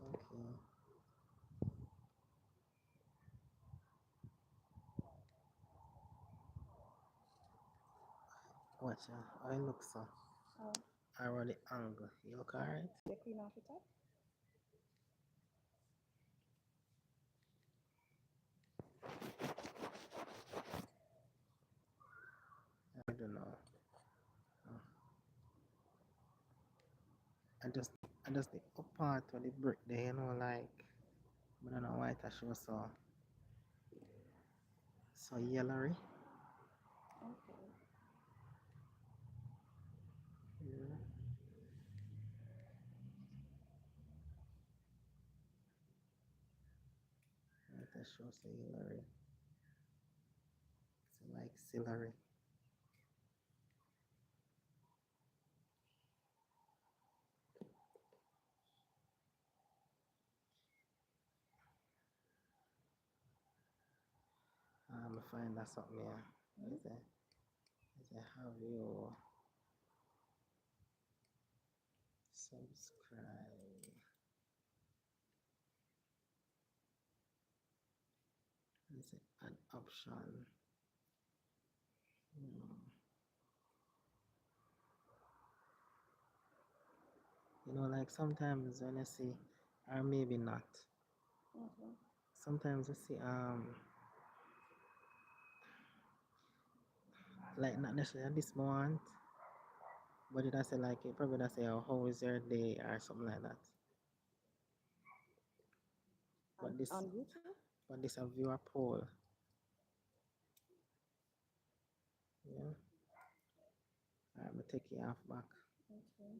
Okay. Watch I look so. Oh, I already angle. You look alright? the clean off the top. I don't know. Uh, I just the up part of the brick there, you know, like I don't know why it show so yellowy. Okay. Yeah. It shows so yellowy. It's like celery. Find that something here. Mm-hmm. Is it have you subscribe? Is it an option? Hmm. You know, like sometimes when I see, or maybe not. Mm-hmm. Sometimes I see like not necessarily this month, but it does say like it probably does say oh, how is your day or something like that. But On this YouTube. but this a viewer poll. Yeah. Alright, I'm take it off back. Okay.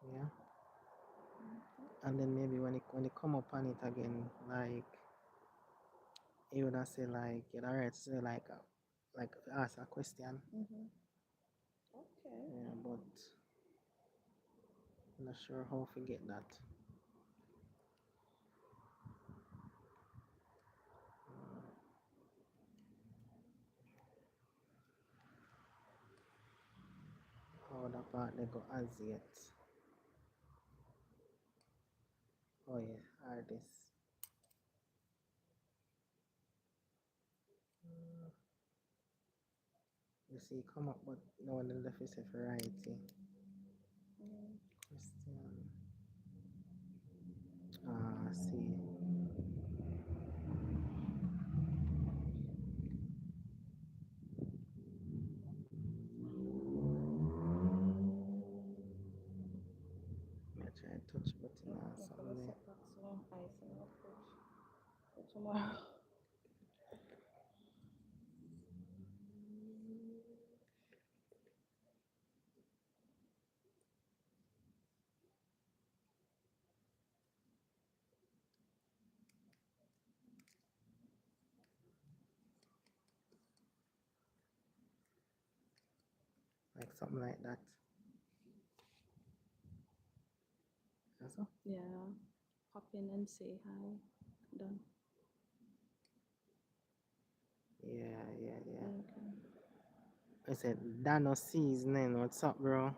Yeah. Mm-hmm. And then maybe when it come up on it again, like it would have say like it alright say like ask a question. Mm-hmm. Okay. Yeah, but I'm not sure how to get that. How that part they go as yet. Oh yeah, artist. You see, come up, but no one in the face of variety. Mm-hmm. Christian. Ah, see. I try touch button or Yeah, for the something. set back some ice in the fridge for tomorrow. Like something like that. Also? Yeah. Pop in and say hi. Done. Yeah. Okay. I said, Dano seasoning. What's up, bro?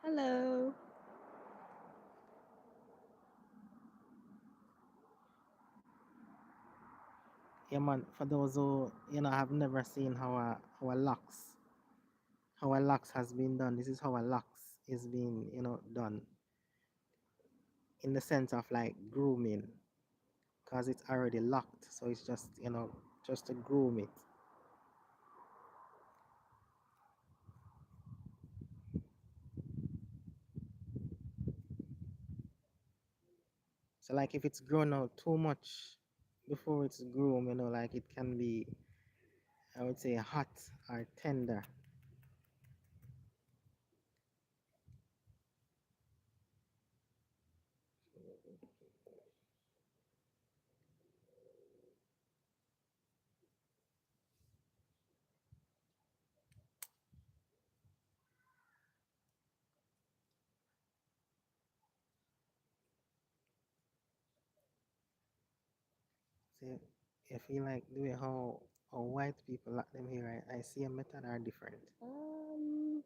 Hello. Yeah, man. For those who have never seen how a locks has been done. This is how a locks is being done in the sense of like grooming, because it's already locked. So it's just just to groom it. So like if it's grown out too much before it's groomed, like it can be, I would say, hot or tender. So I feel like the way how or white people lock them here? I see a method are different. Um,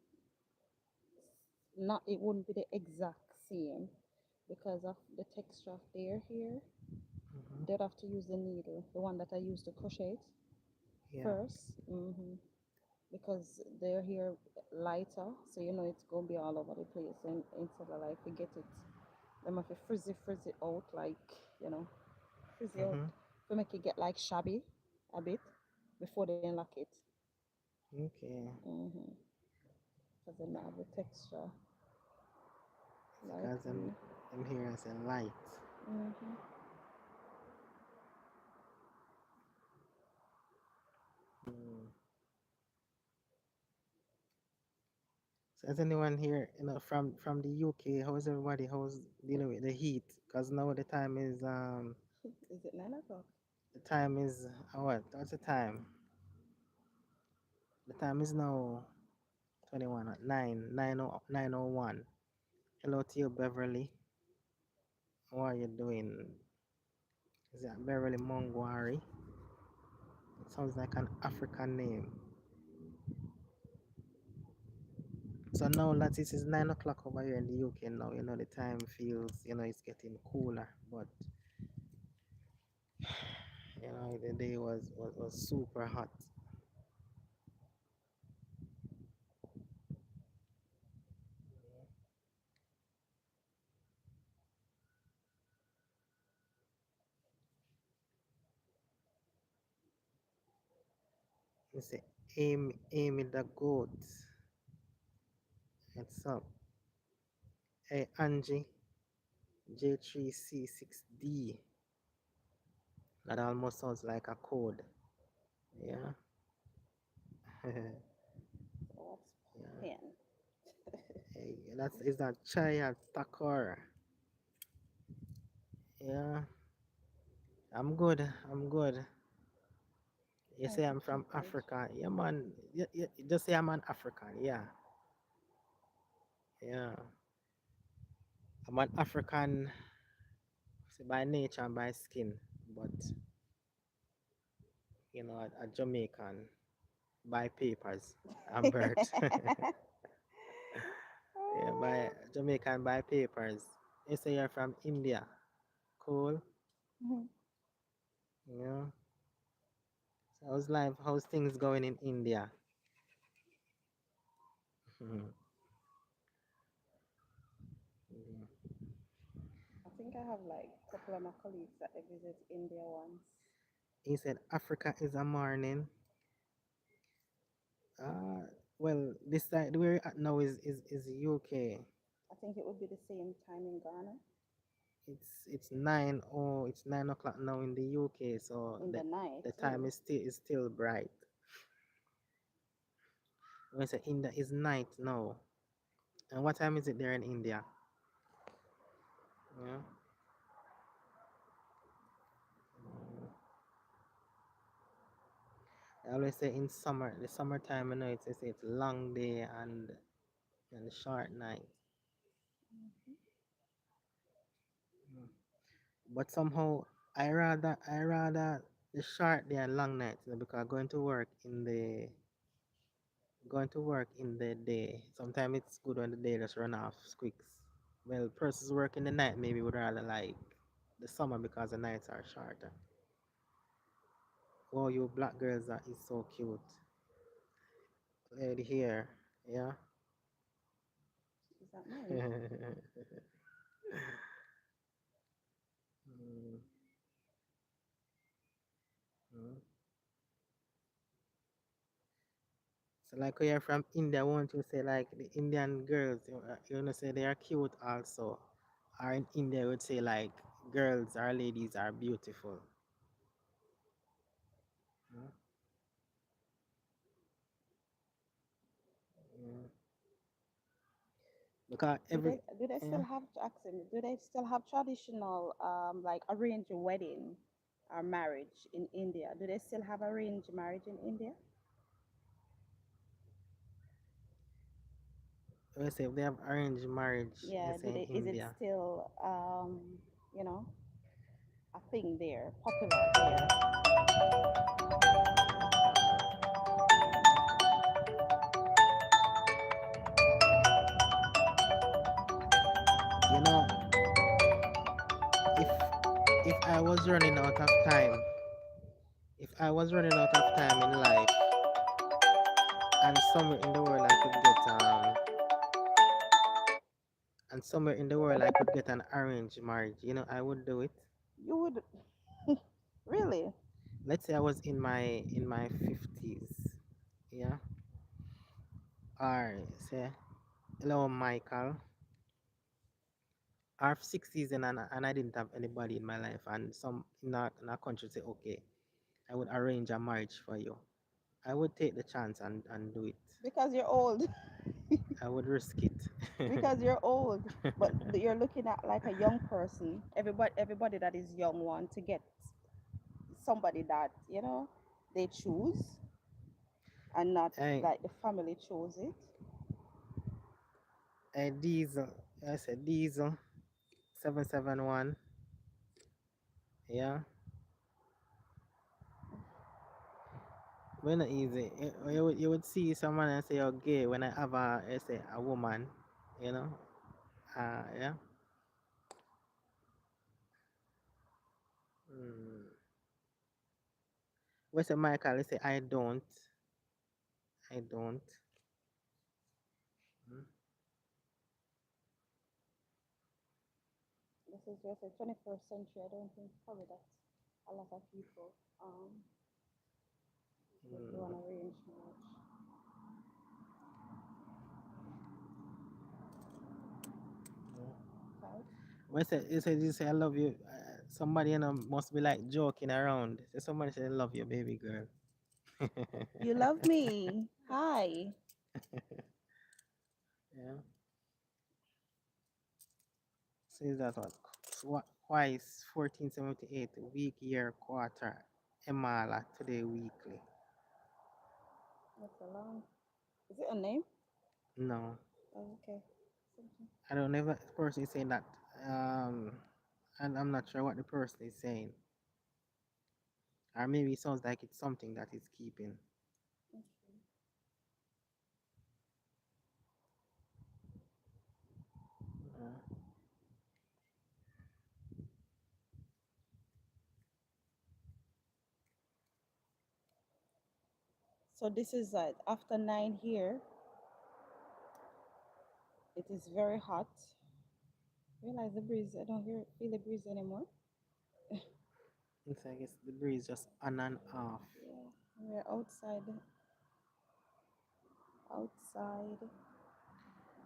not it wouldn't be the exact same because of the texture of their hair. Hmm. They'd have to use the needle, the one that I use to crochet it Yeah. first. Because their hair lighter, so you know it's gonna be all over the place. And instead of like we get it, them have to frizzy out, like you know, frizzy out Hmm. to make it get like shabby a bit before they lock it. Okay. Mm-hmm. Because then have the texture like Because we. them here is a light. Mm-hmm. Mm. So is anyone here, from the UK? How's everybody? How's dealing with the heat? Because now Is it 9 o'clock? the time is what? What's the time? The time is now 21 at 9:01. Hello to you, Beverly. How are you doing? Is that Beverly Mongwari? It sounds like an African name. So now that it is 9 o'clock over here in the UK now, the time feels, it's getting cooler. But the day was super hot. You say Amy the goat. What's up? Hey Angie, J3C6D. That almost sounds like a code. Yeah. So what's Yeah. popping? Hey, is that Chaya Takor? Yeah. I'm good. I'm good. You Trying say to I'm from keep it. Africa. Yeah, man. Just say I'm an African. Yeah. Yeah. I'm an African, say, by nature and by skin, but a Jamaican by papers and birth. Yeah, by Jamaican by papers. You say you're from India. Cool. Mhm. Yeah. So how's life? How's things going in India? Mhm. I think I have like a couple of my colleagues that they visit India once. He said Africa is a morning. Uh, well, this side where we're at now is UK. I think it would be the same time in Ghana It's 9 o'clock now in the UK. So in the night. the time Oh, is still bright. When I say India is night now. And what time is it there in India? Yeah. I always say in summer, the summertime, they say it's long day and short night. Mm. But somehow I rather the short day and long night, because going to work in the day. Sometimes it's good when the day just run off quicks. Well, persons work in the night maybe would rather like the summer because the nights are shorter. Oh, you black girls that is so cute. Lady here, yeah. is that mine? Mm. Mm. So like when you're from India, won't you say like the Indian girls, say they are cute also. Or in India you would say like girls or ladies are beautiful. Mm. Mm. Because every Do they yeah, still have accent? Do they still have traditional like arranged wedding or marriage in India? Do they still have arranged marriage in India? we say they have arranged marriage, you Yeah. say Do in they? Is it India. still you know a thing there, popular there? I was running out of time, if I was running out of time in life, and somewhere in the world I could get and somewhere in the world I could get an arranged marriage, I would do it. You would really? Let's say I was in my 50s, yeah, or say hello Michael, or 60s, and I didn't have anybody in my life, and some in a country say, okay, I would arrange a marriage for you. I would take the chance and do it. Because you're old. I would risk it. Because you're old. But you're looking at like a young person. Everybody that is young want to get somebody that, they choose and not I like the family chose it. diesel. I said diesel 771. Yeah, when not easy. You would see someone and say you're gay when I have I say a woman, you know. Yeah. Mm. What's say Michael? I say I don't. I don't. Mm. This is just a 21st century. I don't think probably that a lot of people would do an Mm. arranged marriage. Right? You say I love you. Somebody must be like joking around. Say somebody say I love you, baby girl. You love me. Hi. Yeah. Says that what? Twice 1478 week year quarter. Emala today weekly. That's a long. Is it a name? No, Oh, okay. Something. I don't know if the person is saying that. Um, and I'm not sure what the person is saying, or maybe it sounds like it's something that is keeping. Okay. Uh, So this is after 9 here. It is very hot. Realize the breeze. I don't feel the breeze anymore. it's like it's the breeze just on and off. Yeah, we're outside. Outside.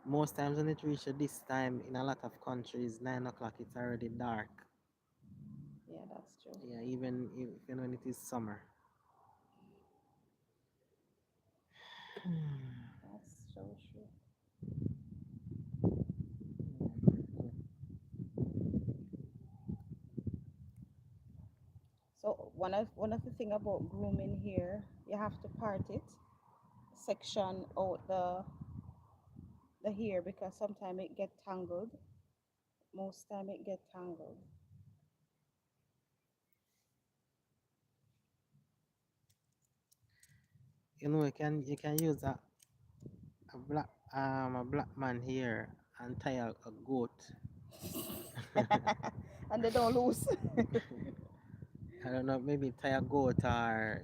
Most times when it reaches this time in a lot of countries, 9 o'clock, it's already dark. Yeah, that's true. Yeah, even when it is summer. That's so true. So one of the thing about grooming here, you have to part it, section out the hair because sometimes it get tangled. Most time it get tangled. You can use a black man here and tie a goat. And they don't lose. I don't know, maybe tie a goat or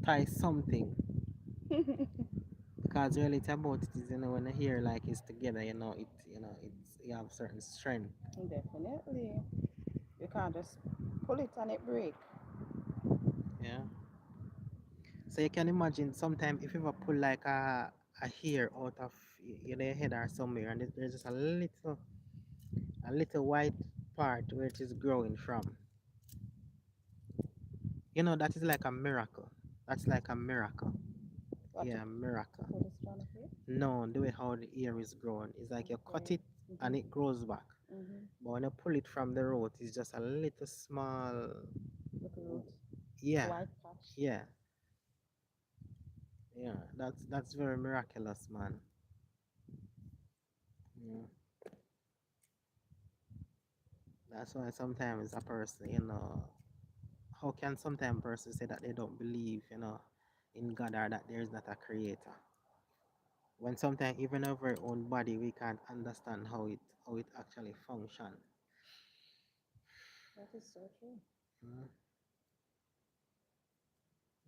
tie something. Because reality about it is when the hair like is together, it's you have certain strength. Definitely. You can't just pull it and it break. Yeah. So you can imagine sometime if you ever pull like a hair out of your head or somewhere, and there's just a little white part where it is growing from. That is like a miracle. That's like a miracle. What to Yeah, miracle. pull the strand of hair? No, the way how the ear is growing. It's like you cut Okay. it and it grows back. Mhm. But when you pull it from the root, it's just a little small. Look root. Yeah, White patch. yeah, yeah. That's very miraculous, man. Yeah. That's why sometimes a person, how can sometimes person say that they don't believe, in God or that there is not a creator? When sometimes even our very own body we can't understand how it actually functions. That is so true. Mm,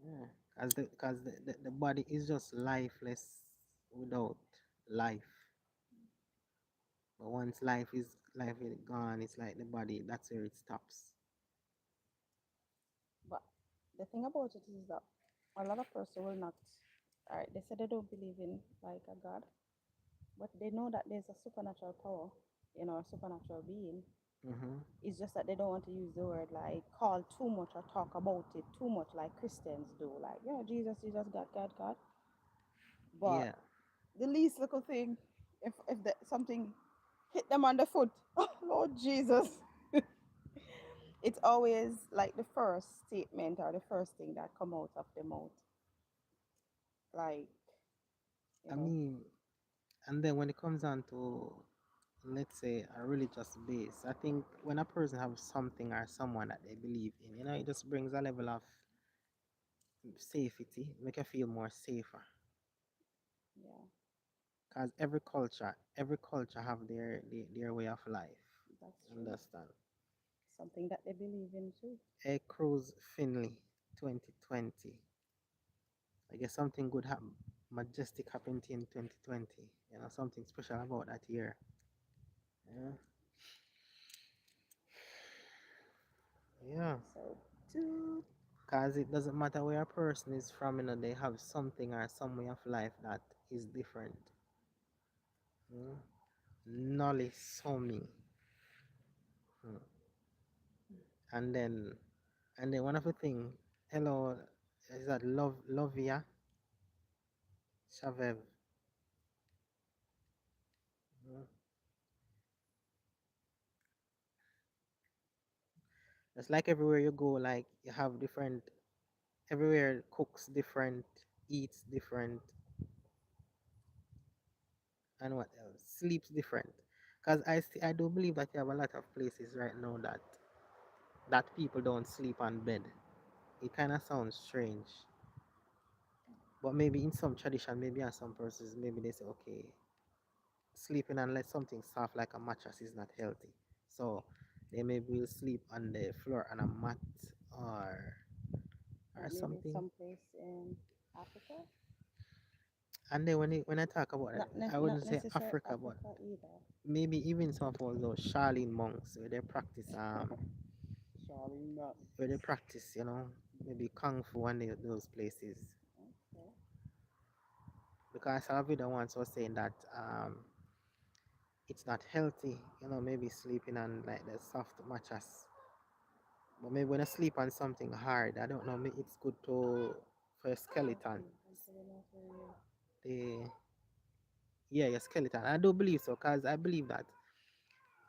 yeah, because the body is just lifeless without life. But once life is gone, it's like the body. That's where it stops. But the thing about it is that a lot of person will not. All right, they say they don't believe in like a God, but they know that there's a supernatural power, a supernatural being. Mm-hmm. It's just that they don't want to use the word like call too much or talk about it too much like Christians do. Like, Jesus, Jesus, God, God, God. But Yeah. the least little thing, if something hit them on the foot, oh Lord Jesus, it's always like the first statement or the first thing that come out of the mouth. Like, you I know, mean, and then when it comes down to, let's say, a religious base, I think when a person has something or someone that they believe in, it just brings a level of safety, make you feel more safer. yeah, Because every culture have their way of life. that's true. Understand? Something that they believe in too. A Cruise Finley 2020. I guess something good happen, majestic happened in 2020. Something special about that year. Yeah. Yeah. So, dude, Because it doesn't matter where a person is from, they have something or some way of life that is different. Mm. Nolly Somi. Mm. And then one of the thing, hello, is that Lovia Shavev. Mm. It's like everywhere you go, like you have different, everywhere cooks different, eats different, and what else? Sleeps different. Because I do believe that you have a lot of places right now that people don't sleep on bed. It kind of sounds strange, but maybe in some tradition, maybe in some persons, maybe they say, okay, sleeping on like something soft like a mattress is not healthy. So they maybe will sleep on the floor on a mat or like maybe something. someplace in Africa, And then when I talk about it, I not wouldn't say necessarily Africa, but Africa either. maybe even some of those Shaolin monks where they practice Charlie Knox. maybe kung fu and those places. Okay. Because I saw a video once was saying that it's not healthy, maybe sleeping on like the soft mattress. But maybe when I sleep on something hard, I don't know, maybe it's good for your skeleton. The Yeah, your skeleton. I do believe so, because I believe that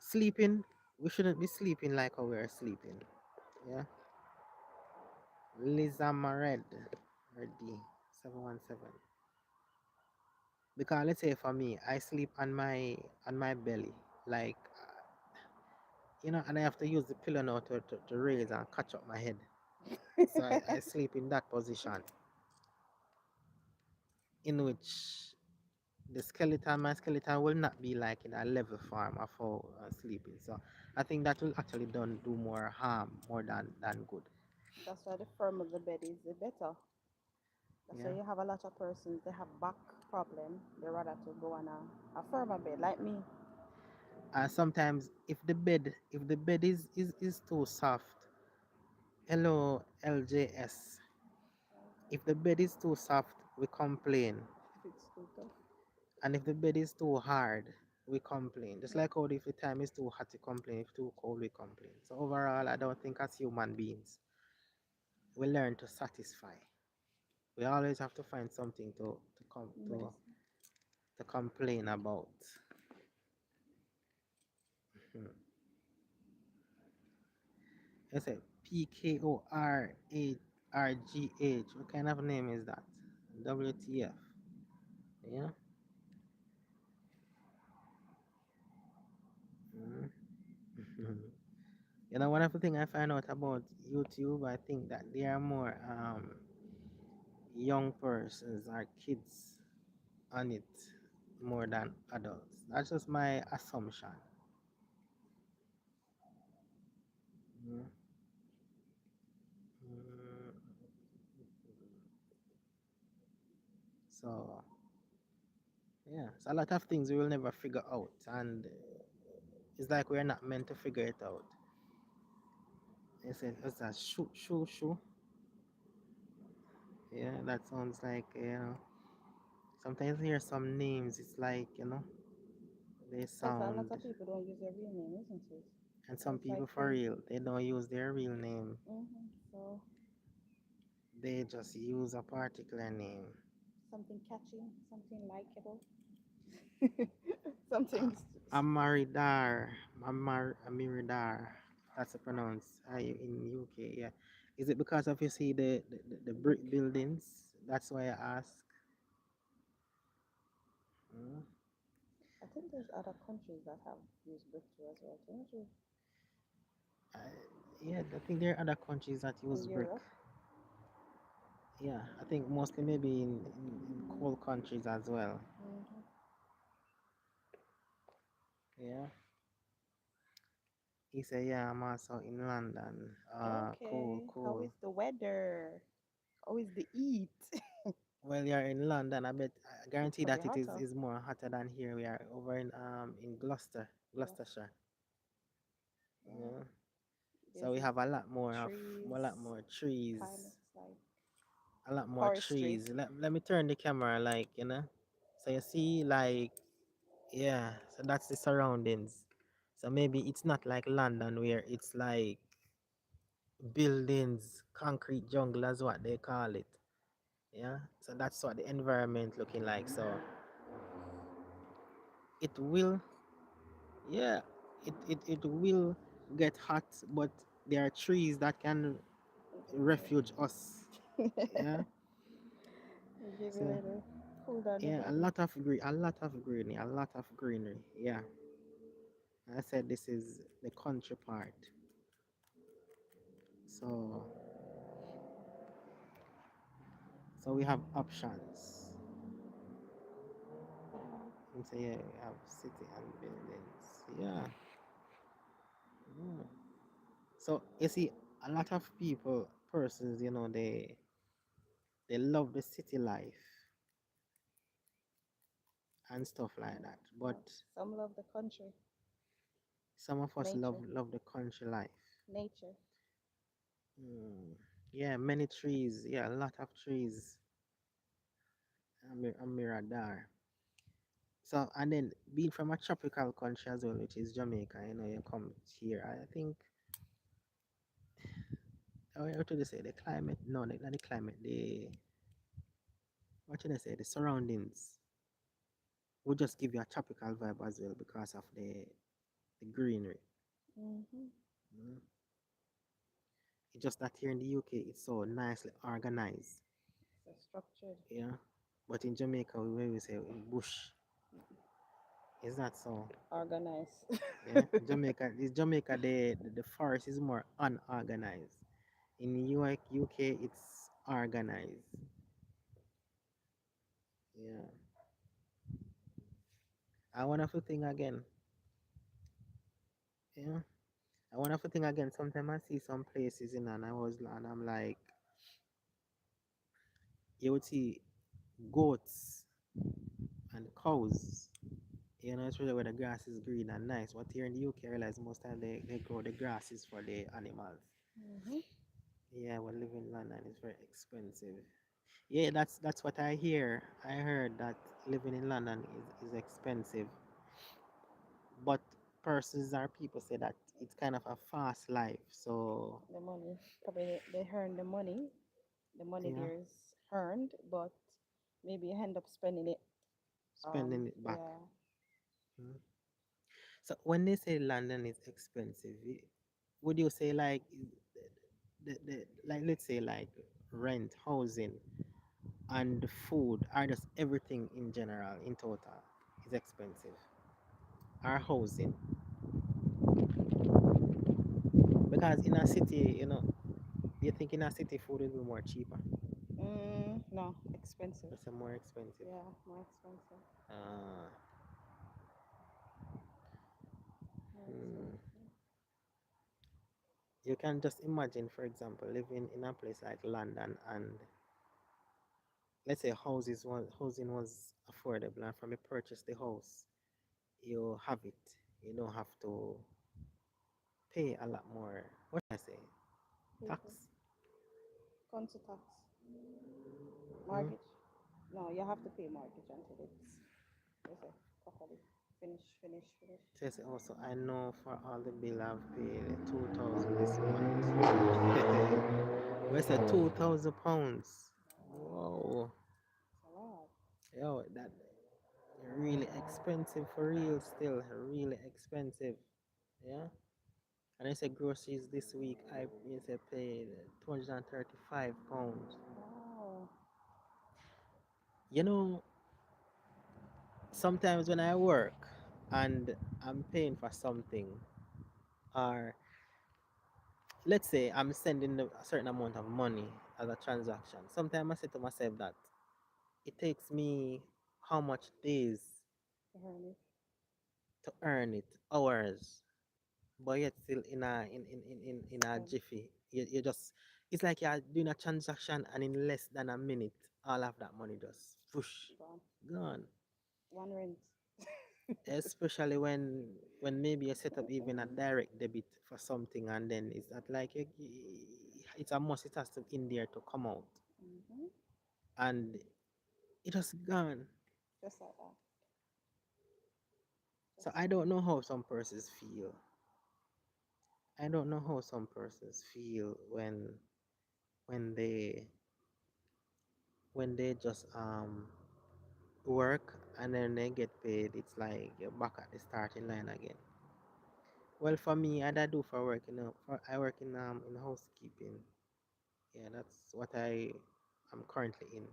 sleeping, we shouldn't be sleeping like how we're sleeping. Yeah. Liza Mared or D 717. Because let's say for me, I sleep on my belly, like and I have to use the pillow now to raise and catch up my head. So I sleep in that position, in which my skeleton will not be like in a level form of how I'm sleeping. So I think that will actually don't do more harm more than good. That's why the firmer the bed is, the better. That's why Yeah. you have a lot of persons, they have back problem. They rather to go on a firmer bed, like me. Sometimes if the bed is too soft, hello LJS. If the bed is too soft, we complain. If it's too tough. And if the bed is too hard, we complain. Just Yeah, like how if the time is too hot, we complain. If too cold, we complain. So overall, I don't think as human beings, we learn to satisfy. We always have to find something to come to complain about. Hmm. I say PKORARGH. What kind of name is that? WTF? Yeah. Mm. One of the things I find out about YouTube, I think that there are more young persons or kids on it more than adults. That's just my assumption. Mm, mm. So yeah, so a lot of things we will never figure out, and it's like we're not meant to figure it out. It's a shoo shoo shoo. Yeah, that sounds like Sometimes you hear some names. It's like they Because a lot sound, of people don't use their real name, isn't it? and So some it's like people for real they don't use their real name. so They just use a particular name. something catchy, something likable, something. Amaridar, Amiridar. That's a pronounce in UK. Yeah, is it because of you see the brick buildings? That's why I ask. Mm. I think there's other countries that have used brick too as well, don't you? I, yeah, I think there are other countries that use In brick. Europe. Yeah, I think mostly maybe in cold countries as well. Hmm. Yeah. He said, yeah, I'm also in London. Cool, Okay. How cool. is the weather? How is the heat? Well, you're in London. I bet I It's guarantee probably that it hotter. is more hotter than here. We are over in Gloucester. Gloucestershire. Yeah. Yeah. So There's we have a trees, lot more trees, climates like a lot more forestry. trees. Let me turn the camera, so you see, like, yeah. So that's the surroundings. So maybe it's not like London where it's like buildings, concrete jungle, as what they call it. Yeah. So that's what the environment looking like. So it will, yeah, it will get hot, but there are trees that can refuge us. Yeah. Give you a So little cool down the yeah, body. a lot of greenery, a lot of greenery. Yeah. I said this is the country part. So we have options. And so yeah, we have city and buildings. Yeah. Mm. So you see, a lot of persons, they love the city life and stuff like that. But Well, some love the country, some of us nature, love the country life. nature. Mm. Yeah, many trees. Yeah, a lot of trees. Amiradar. So and then being from a tropical country as well, which is Jamaica, you come here. I think what do they say? The climate? No, not the climate. What should I say? The surroundings will just give you a tropical vibe as well because of the greenery. Mm-hmm. Mm. It's just that here in the UK, it's so nicely organized. So structured, Yeah, but in Jamaica, we say bush. Is that so? organized. Yeah, Jamaica, the forest is more unorganized. In UK, it's organized. Yeah. I want to thing again. Yeah. I want to thing again. Sometimes I see some places and I'm like, you would see goats and cows. It's really where the grass is green and nice. But here in the UK, I realize most time they grow the grasses for the animals. Mm-hmm. Yeah, we live in London is very expensive. Yeah, that's what I hear. I heard that living in London is expensive. But persons or people say that it's kind of a fast life. So The money, probably they earn the money. The money yeah, there is earned, but maybe you end up spending it. spending it back. Yeah. Mm. So when they say London is expensive, would you say like like let's say like rent, housing, and food, are just everything in general in total is expensive? Our housing, because in a city, you think in a city food will be more cheaper. No, expensive. It's a more expensive. Yeah, more expensive. Uh, More hmm. expensive. You can just imagine, for example, living in a place like London, and let's say housing was affordable, and from you purchase the house, you have it. You don't have to pay a lot more. What should I say? People. Tax. Council tax. Mm? Mortgage. No, you have to pay mortgage until it's, you say, properly. Finish, finish, finish. Says also, I know for all the bill I've paid 2,000 this month. We said £2,000. Whoa, It's a lot. yo, that really expensive for real. Still really expensive. Yeah. And I said groceries this week. I you said paid £235. Wow. You know, sometimes when I work and I'm paying for something, or let's say I'm sending a certain amount of money as a transaction, sometimes I say to myself that it takes me how much days Earn it. to earn it, hours, but yet still in a Spend. jiffy. You just it's like you're doing a transaction and in less than a minute, all of that money just whoosh, Gone. gone. One rent. Especially when maybe you set up even a direct debit for something, and then it's not like it's a must, it has to in there to come out, Mm-hmm. and it just gone. Just like that. So Just I like don't know how some persons feel. I don't know how some persons feel when they when they just work and then they get paid. It's like you're back at the starting line again. Well, for me, I do for work, I work in housekeeping. Yeah, that's what I am currently in.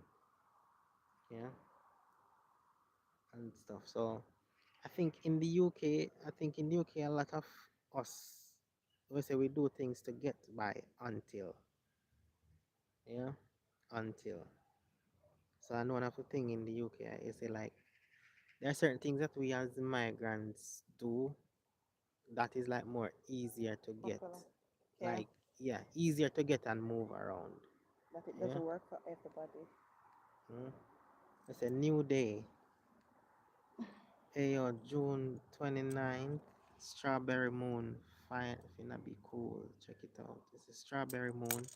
Yeah, and stuff. So I think in the UK, a lot of us, we say we do things to get by until, yeah, until. So I know one of the thing in the UK is say like there are certain things that we as migrants do that is like more easier to get, popular. Yeah. like yeah, easier to get and move around. But it Yeah, doesn't work for everybody. mm. It's a new day. Hey yo, June 29th, Strawberry Moon. Fine, finna be cool. Check it out. This is Strawberry Moon.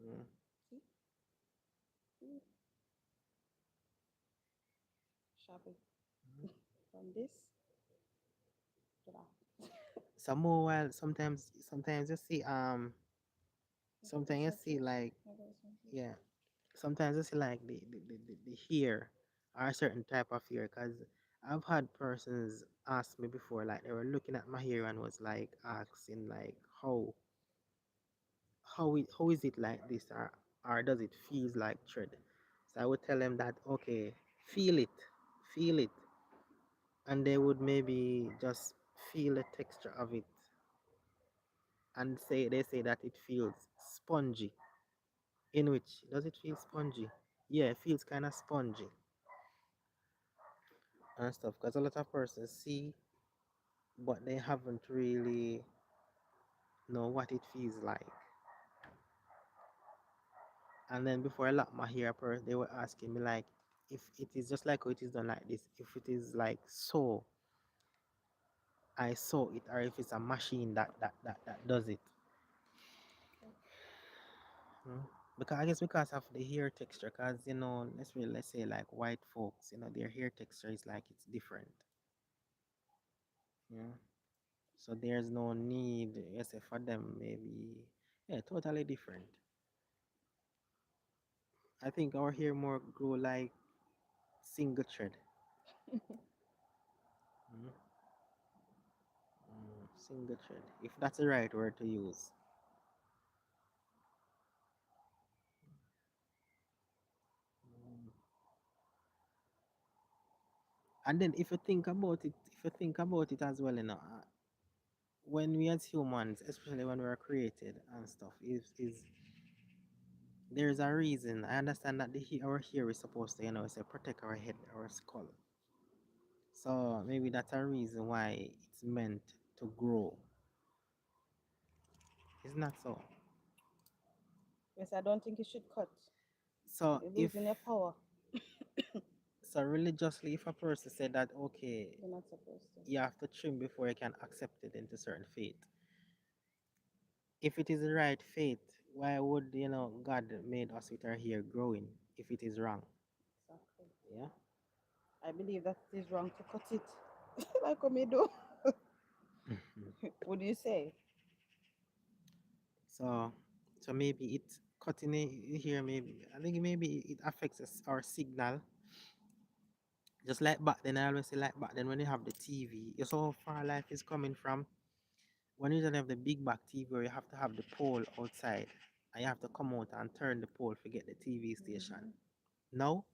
Mm. See? Mm. Shopping. From this to that. Some more while sometimes you see Look at the sometimes you see sweatshirts. like Look at the sweatshirts. yeah, sometimes you see like the hair or a certain type of hair, because I've had persons ask me before, like they were looking at my hair and was like asking like how is it like this, or does it feels like thread. So I would tell them that okay, feel it, feel it, and they would maybe just feel the texture of it and say that it feels spongy. In which does it feel spongy? Yeah, it feels kind of spongy and stuff, because a lot of persons see but they haven't really know what it feels like. And then before I lock my hair, they were asking me like if it is just like how it is done like this, if it is like so I saw it, or if it's a machine that does it. Okay. Hmm? Because I guess because of the hair texture, because let's say like white folks, their hair texture is like it's different. Yeah. So there's no need, yes, for them maybe, yeah, totally different. I think our hair more grow like single thread. Mm, single thread, if that's the right word to use. Mm. And then if you think about it as well, when we as humans, especially when we are created and stuff, is there's a reason. I understand that our hair is supposed to, say protect our head, our skull. So maybe that's a reason why it's meant to grow. It's not so. Yes, I don't think you should cut. So You're if losing your power. so religiously, if a person said that okay, You're not supposed to. you have to trim before you can accept it into certain faith. If it is the right faith, why would God made us with our hair growing if it is wrong? Exactly. Yeah. I believe that it is wrong to cut it. Like what me do. Mhm. What do you say? So so maybe it cutting it here maybe I think maybe it affects our signal. Just like back then, I always say like back then when you have the TV, you saw how far life is coming from. When you don't have the big back TV where you have to have the pole outside and you have to come out and turn the pole to get the TV station. Hmm. Now,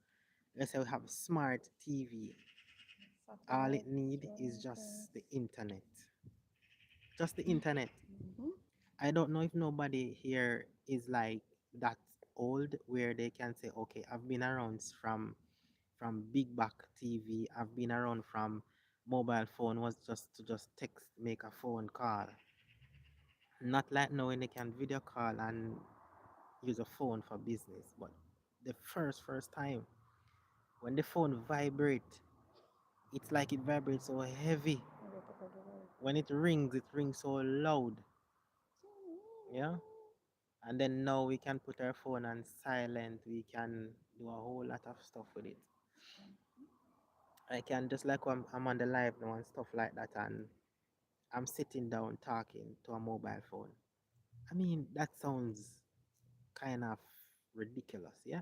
let's say we have a smart TV. All it Satellite, need is streaming things. just the internet. Just the internet. Hmm. I don't know if nobody here is like that old where they can say, okay, I've been around from big back TV. I've been around from mobile phone was just to just text, make a phone call. Not like now when they can video call and use a phone for business. But the first time when the phone vibrate, it's like it vibrates so heavy. When it rings so loud. Yeah. And then now we can put our phone on silent. We can do a whole lot of stuff with it. I can just like when I'm on the live now and stuff like that, and I'm sitting down talking to a mobile phone. I mean, that sounds kind of ridiculous, yeah?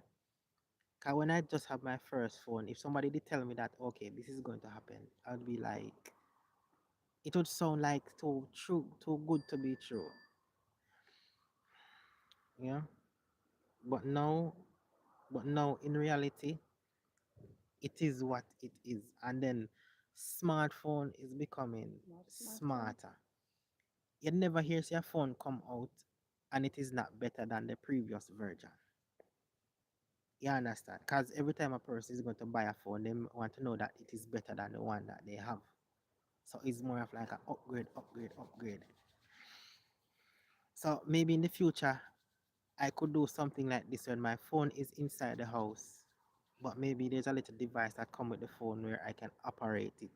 Cause when I just have my first phone, if somebody did tell me that, okay, this is going to happen, I'd be like, it would sound like too true, too good to be true, yeah? But now, but now in reality, it is what it is. And then smartphone is becoming More smartphone. smarter. You never hear your phone come out and it is not better than the previous version. You understand? Because every time a person is going to buy a phone, they want to know that it is better than the one that they have. So it's more of like an upgrade, upgrade, upgrade. So maybe in the future, I could do something like this when my phone is inside the house. But maybe there's a little device that come with the phone where I can operate it.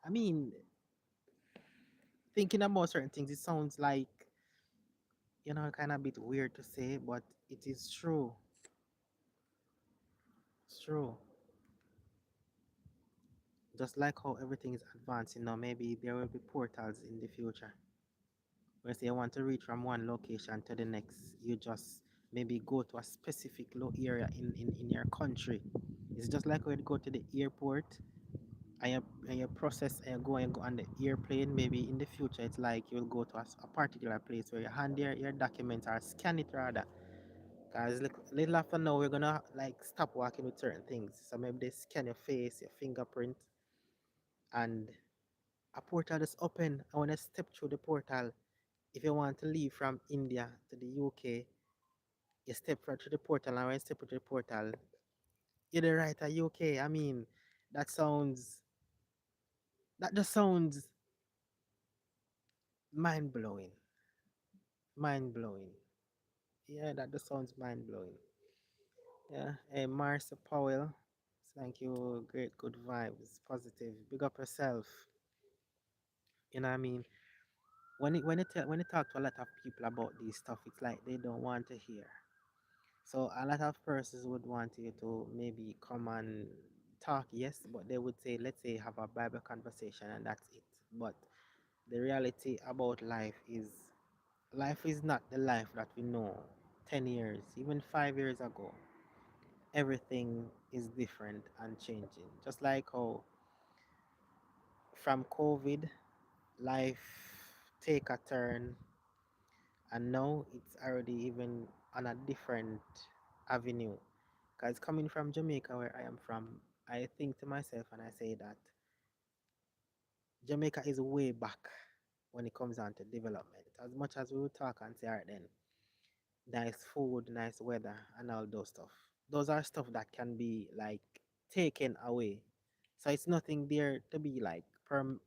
I mean, thinking about certain things, it sounds like, kind of a bit weird to say, but it is true. It's true. Just like how everything is advancing now, maybe there will be portals in the future. Where say you want to reach from one location to the next, you just maybe go to a specific low area in your country. It's just like when you go to the airport and you process and go on the airplane. Maybe in the future, it's like you'll go to a particular place where you hand your documents or scan it rather. Because little after now, we're gonna like stop walking with certain things. So maybe they scan your face, your fingerprint, and a portal is open. I want to step through the portal. If you want to leave from India to the UK, you step right through the portal, and when you step through the portal, you're the right at UK. I mean, that sounds that just sounds mind blowing. Mind blowing. Yeah, that just sounds mind blowing. Yeah. Hey, Marcia Powell. Thank you. Great, good vibes. Positive. Big up yourself. You know what I mean? When you talk to a lot of people about these stuff, it's like they don't want to hear. So a lot of persons would want you to maybe come and talk, yes, but they would say, let's say, have a Bible conversation and that's it. But the reality about life is not the life that we know 10 years, even 5 years ago. Everything is different and changing. Just like how from COVID, life take a turn and now it's already even on a different avenue. Because coming from Jamaica, where I am from, I think to myself and I say that Jamaica is way back when it comes down to development. As much as we will talk and say, all right, then, nice food, nice weather, and all those stuff. Those are stuff that can be like taken away So it's nothing there to be like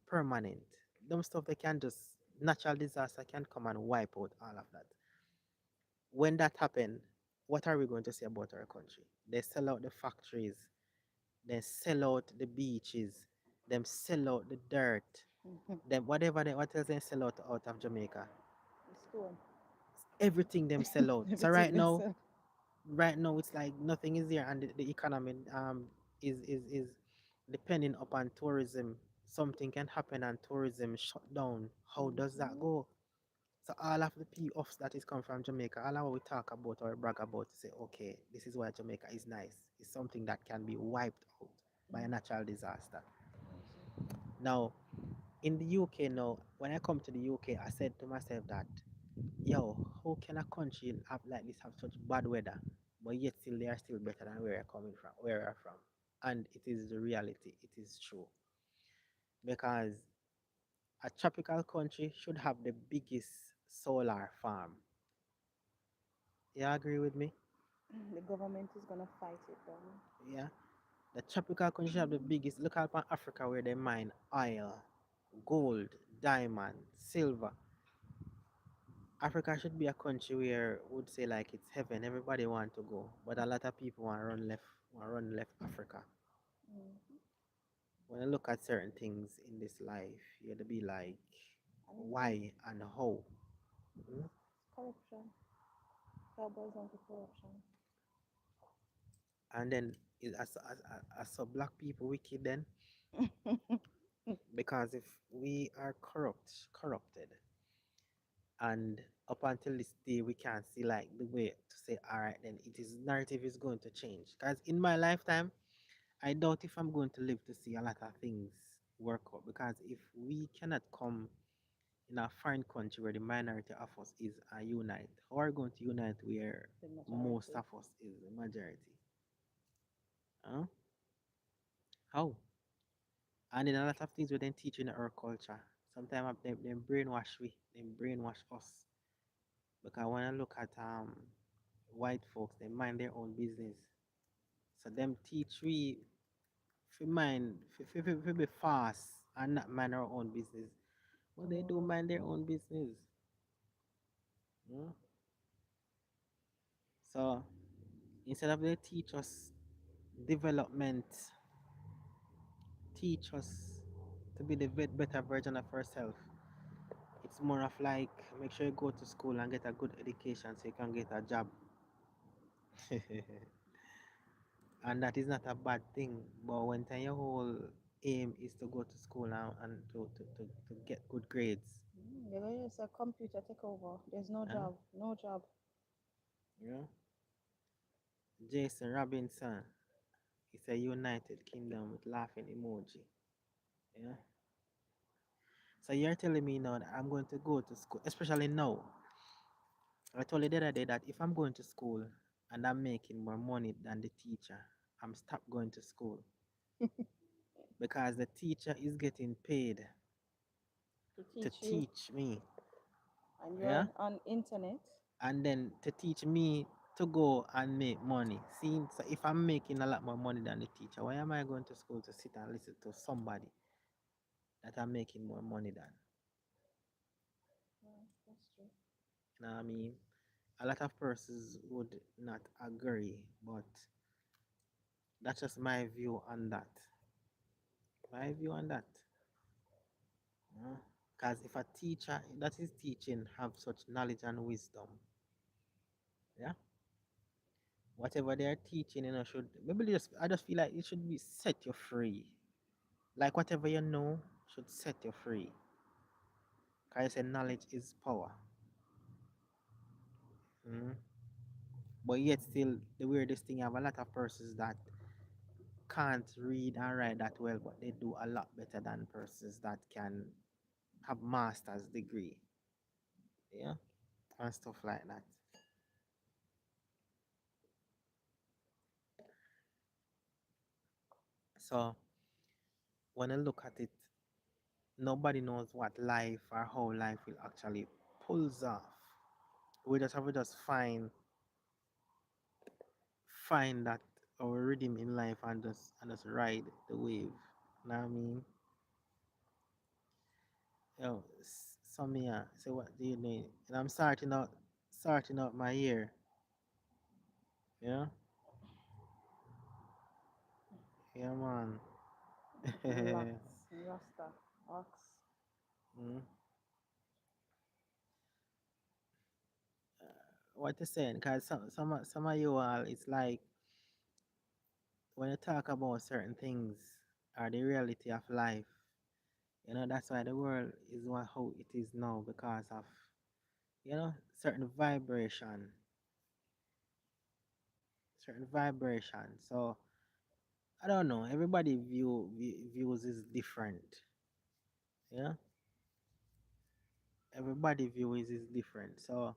permanent. Them stuff they can just natural disaster can come and wipe out all of that. When that happen, what are we going to say about our country? They sell out the factories, they sell out the beaches, them sell out the dirt, them whatever they what else they sell out of Jamaica. The school. Everything them sell out. So Everything they sell. right now it's like nothing is there, and the economy is depending upon tourism. Something can happen and tourism shut down. How does that Hmm. go? So all of the offs that is come from Jamaica, all of what we talk about or brag about to say, okay, this is why Jamaica is nice. It's something that can be wiped out by a natural disaster. Crazy. Now, in the UK now, when I come to the UK, I said to myself that, yo, how can a country have like this have such bad weather, but yet still they are still better than where I'm coming from, where we're from? And it is the reality. It is true. Because a tropical country should have the biggest solar farm. You agree with me? The government is gonna fight it down. Yeah. The tropical country have the biggest. Look at Africa where they mine oil, gold, diamond, silver. Africa should be a country where would say like it's heaven. Everybody want to go, but a lot of people want run left Africa. Hmm. When I look at certain things in this life, you have to be like, And it's why and how. Mm? corruption. Cowboys want the corruption. And then as so black people wicked then, because if we are corrupted, and up until this day we can't see like the way to say all right, then it is narrative is going to change, because in my lifetime I doubt if I'm going to live to see a lot of things work out, because if we cannot come in a foreign country where the minority of us is unite, how are we going to unite where The most majority. of us is the majority? Huh? How? And then a lot of things we then teach in our culture, sometimes they brainwash they brainwash us, because when I look at white folks, they mind their own business. So them teach we fi mind fi be fast and not mind our own business. But they do Oh, mind their own business. Mm? So instead of they teach us development, teach us to be the better version of ourselves. It's more of like make sure you go to school and get a good education so you can get a job. And that is not a bad thing. But when time your whole aim is to go to school now and to get good grades, they're going to say computer take over. There's no huh? job. No job. Yeah. Jason Robinson is a United Kingdom with laughing emoji. Yeah. So you're telling me now that I'm going to go to school, especially now. I told you the other day that if I'm going to school and I'm making more money than the teacher, I'm stop going to school, because the teacher is getting paid To to teach you, teach me. and Yeah. you're on internet. And then to teach me to go and make money. See, so if I'm making a lot more money than the teacher, why am I going to school to sit and listen to somebody that I'm making more money than? Yeah, that's true. You know what I mean? A lot of persons would not agree, but that's just my view on that. My view on that. Because if a teacher that is teaching have such knowledge and wisdom, yeah, whatever they are teaching, should maybe just I just feel like it should be set you free. Like whatever you know should set you free. Because I say knowledge is power. Mm. But yet still the weirdest thing, I have a lot of persons that can't read and write that well, but they do a lot better than persons that can have master's degree. Yeah. And stuff like that. So when I look at it, nobody knows what life or how life will actually pulls off. We just have to just find that our rhythm in life and just ride the wave. Know what I mean? Yo, Samia, so what do you need? And I'm starting out my year. Yeah, yeah, man. Locks, Rasta, Ox. Mm. What you saying? Cause some of you all, it's like when you talk about certain things or the reality of life. That's why the world is how it is now because of certain vibration. So I don't know. Everybody views is different. Yeah, everybody views is different. So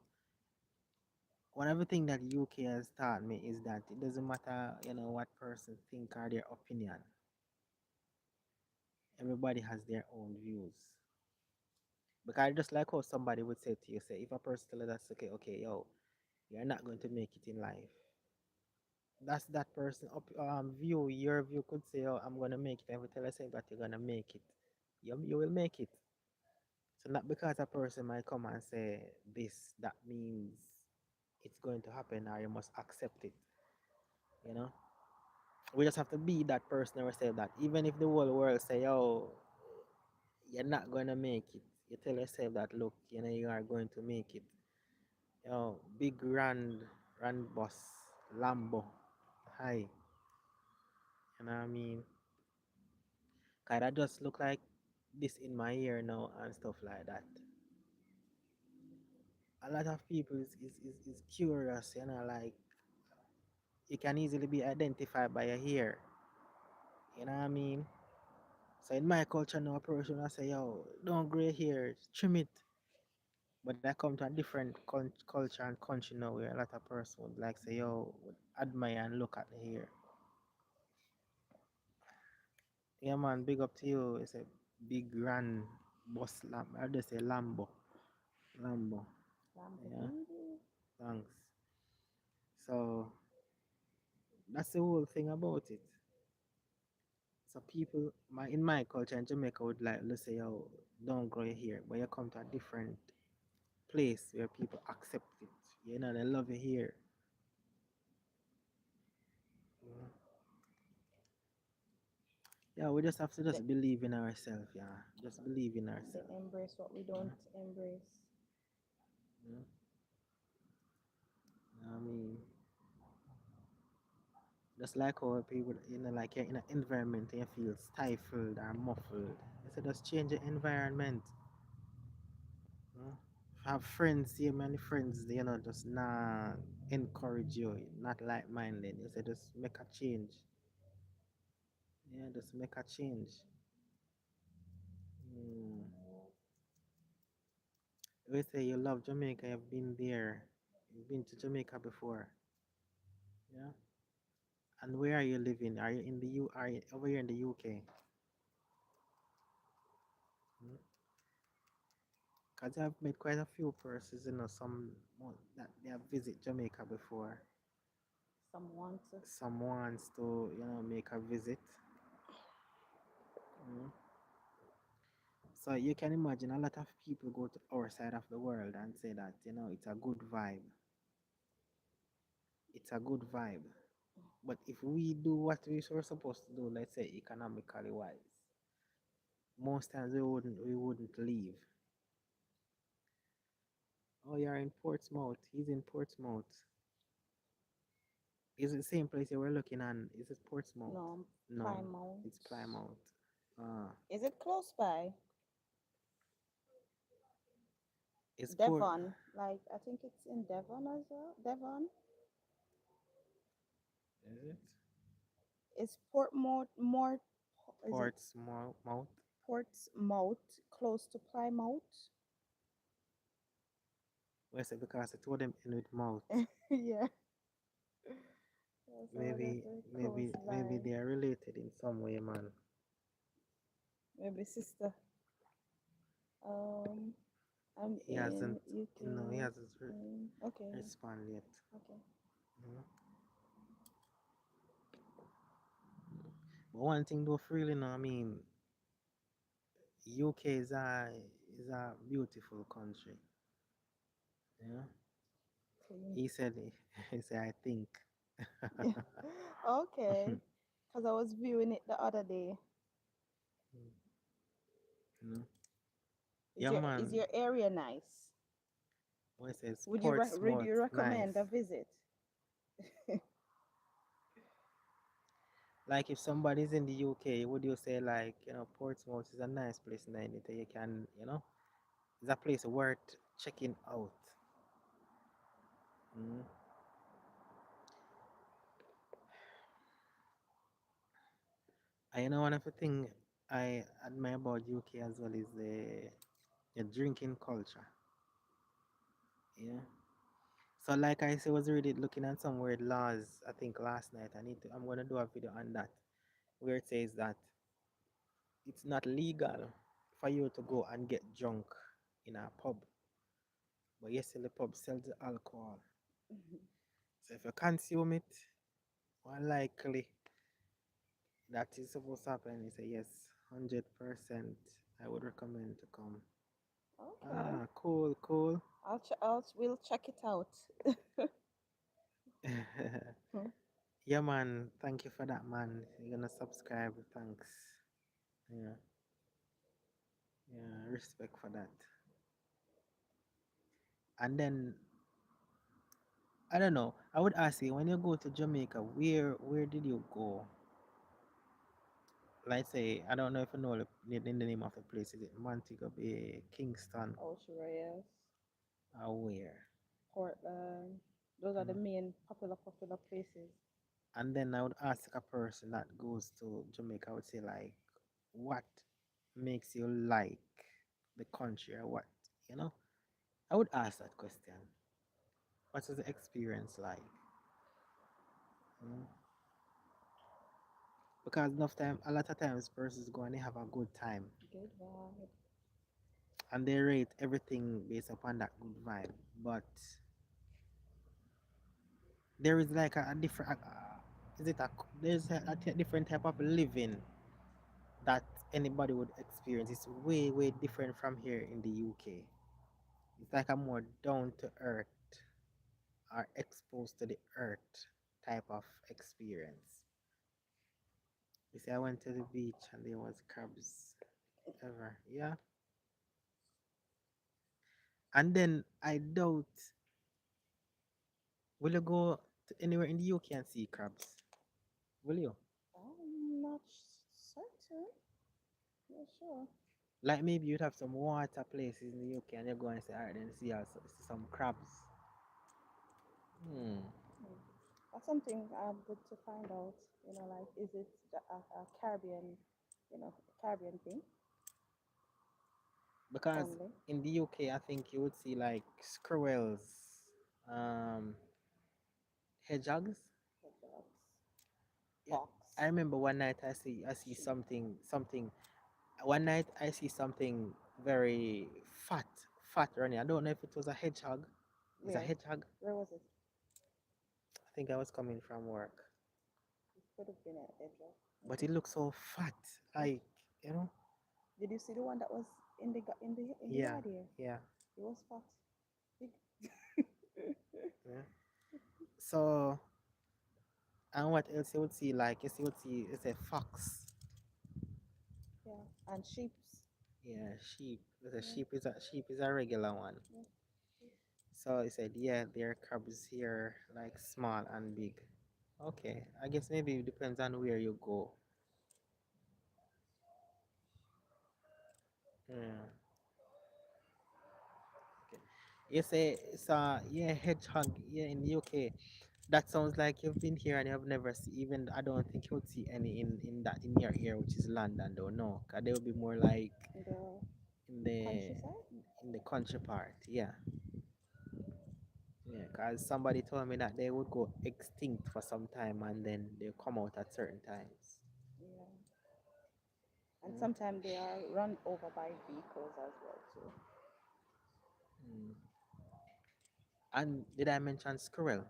one of the thing that UK has taught me is that it doesn't matter, what person think or their opinion. Everybody has their own views. Because just like how somebody would say to you, say if a person tell you that's okay, yo, you're not going to make it in life. That's that person view. Your view could say, oh, I'm gonna make it. Every time I say that you're gonna make it, you will make it. So not because a person might come and say this, that means it's going to happen or you must accept it. You know, we just have to be that person ourselves. That even if the whole world say, oh, you're not gonna make it, you tell yourself that look, you are going to make it. Big rand boss, Lambo, hi. You know what I mean? Cause I just look like this in my ear now and stuff like that. A lot of people is curious, like you can easily be identified by your hair. You know what I mean? So in my culture now, a person I say, yo, don't gray hair, trim it. But I come to a different culture and country now where a lot of person would like say, yo, would admire and look at the hair. Yeah man, big up to you. It's a big grand boss lamb. I just say Lambo. Lambo. Yeah, Lamborghini. thanks. So that's the whole thing about it. So people in my culture in Jamaica would like let's say, oh, don't grow your hair, but you come to a different place where people accept it. They love your hair. Mhm. Yeah, we just have to They, just believe in ourselves, yeah. Just believe in they ourselves. embrace what we don't embrace. Mhm. I mean, just like how people, like you're in an environment and you feel stifled or muffled. So just change the environment. Mm. Have friends, see many friends, just not encourage you, not like minded. You say just make a change. Yeah, just make a change. Mm. We say you love Jamaica, you've been there. You've been to Jamaica before. Yeah. And where are you living? Are you in the are you over here in the UK? Because I've met quite a few persons, some that they have visit Jamaica before. Someone to Some wants to, make a visit. Mm. So you can imagine a lot of people go to our side of the world and say that, it's a good vibe. It's a good vibe. But if we do what were supposed to do, let's say economically wise, most times we wouldn't leave. Oh, you're in Portsmouth. He's in Portsmouth. Is it the same place you were looking at? Is it Portsmouth? no No, Plymouth. it's Plymouth. Ah, Is it close by? it's Port. Devon. Like I think it's in Devon as well. Devon. Is it Is Portmore more is it Portsmouth? Portsmouth close to Plymouth? Where's it? Because it told them in with mouth. Yeah. That's all Maybe, that's very close maybe by. they are related in some way, man. Maybe sister. Um I'm He hasn't, in UK. he hasn't Okay. responded yet. Okay. Mhm. But one thing though, really, no, I mean, UK is a beautiful country. Yeah. Clean. He said, he said, I think. Yeah. Okay. Because I was viewing it the other day. You know? Is Yeah, man. your area nice? What it says, Would you Portsmouth, nice. recommend a visit? Like if somebody's in the UK, would you say like, Portsmouth is a nice place in it you can, it's a place worth checking out. Mm. And one of the thing I admire about UK as well is the drinking culture. Yeah. So like I said, was already looking at some weird laws, I think last night. I'm gonna do a video on that where it says that it's not legal for you to go and get drunk in a pub. But yes, the pub sells the alcohol. So if you consume it, more likely that is supposed to happen. You say yes, 100%. I would recommend to come. Okay. Ah, cool, cool. We'll check it out. Hmm. Yeah, man. Thank you for that, man. You're gonna subscribe. Thanks. Yeah, yeah. Respect for that. And then I don't know. I would ask you when you go to Jamaica, where did you go? Like say, I don't know if you know the name of the place. Is it Montego Bay, Kingston, Ocean or where? Portland. Those are the Mm. main popular places. And then I would ask a person that goes to Jamaica, I would say like, what makes you like the country or what, you know? I would ask that question. What is the experience like? Mm. Because enough time, a lot of times persons go and they have a good time Good vibe. and they rate everything based upon that good vibe. But there is like a different, is it a, there's a different type of living that anybody would experience. It's way, way different from here in the UK. It's like a more down to earth or exposed to the earth type of experience. You see, I went to the beach and there was crabs ever. Yeah. And then I doubt, will you go to anywhere in the UK and see crabs? Will you? I'm not certain. Not sure. Like maybe you'd have some water places in the UK and you go and say, all right, then see also see some crabs. Hmm. Hmm. That's something good to find out. Like, is it a Caribbean, Caribbean thing Because only? in the UK, I think you would see like squirrels, um, hedgehogs. Hedgehogs, Yeah, I fox. remember one night I see Sheep. something. One night I see something very fat running. I don't know if it was a hedgehog. It's a Where? hedgehog. Where was it? I think I was coming from work, It could have been a hedgehog. but Okay. it looked so fat. Like you know. Did you see the one that was in the Yeah, yard here? yeah, It was fat. Big. yeah. So and what else you would see? Like you would see it's a fox. Yeah. And sheeps. Yeah, sheep. The Yeah. sheep is a regular one. Yeah. Sheep. So he said, yeah, there are crabs here, like small and big. Okay, I guess maybe it depends on where you go. Yeah. Okay. You say it's yeah hedgehog yeah in the UK. That sounds like you've been here and you have never seen. Even I don't think you would see any in your area, which is London, though. No, cause they would be more like The in the countryside. country part. Yeah. Yeah, because somebody told me that they would go extinct for some time and then they come out at certain times. Yeah. And Mm. sometimes they are run over by vehicles as well too. Mm. And did I mention squirrel?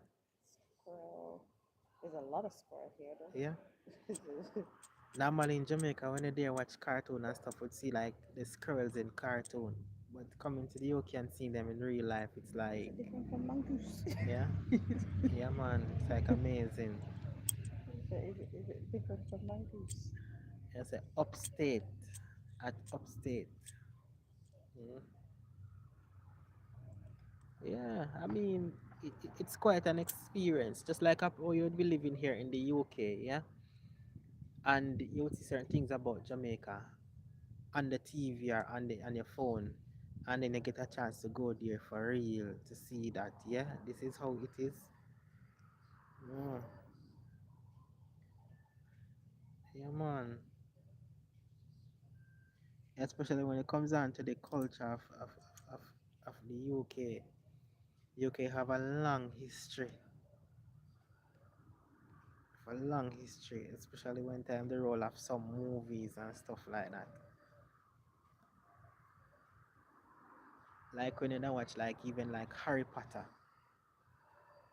Squirrel. There's a lot of squirrel here Yeah. though. Normally in Jamaica, when you there watch cartoon and stuff, would see like the squirrels in cartoon. But coming to the UK and seeing them in real life, it's Is like, it different from mongoose? yeah, yeah, man, it's like amazing. Is it different from mongoose? It's a upstate, at upstate. Mm. Yeah, I mean, it's quite an experience, just like how you would be living here in the UK, yeah, and you would see certain things about Jamaica on the TV or on your phone, and then you get a chance to go there for real to see that, yeah, this is how it is. Yeah, yeah, man. Especially when it comes down to the culture of, of the UK. UK have a long history, a long history, especially when time the role of some movies and stuff like that. Like when you now watch like even like Harry Potter.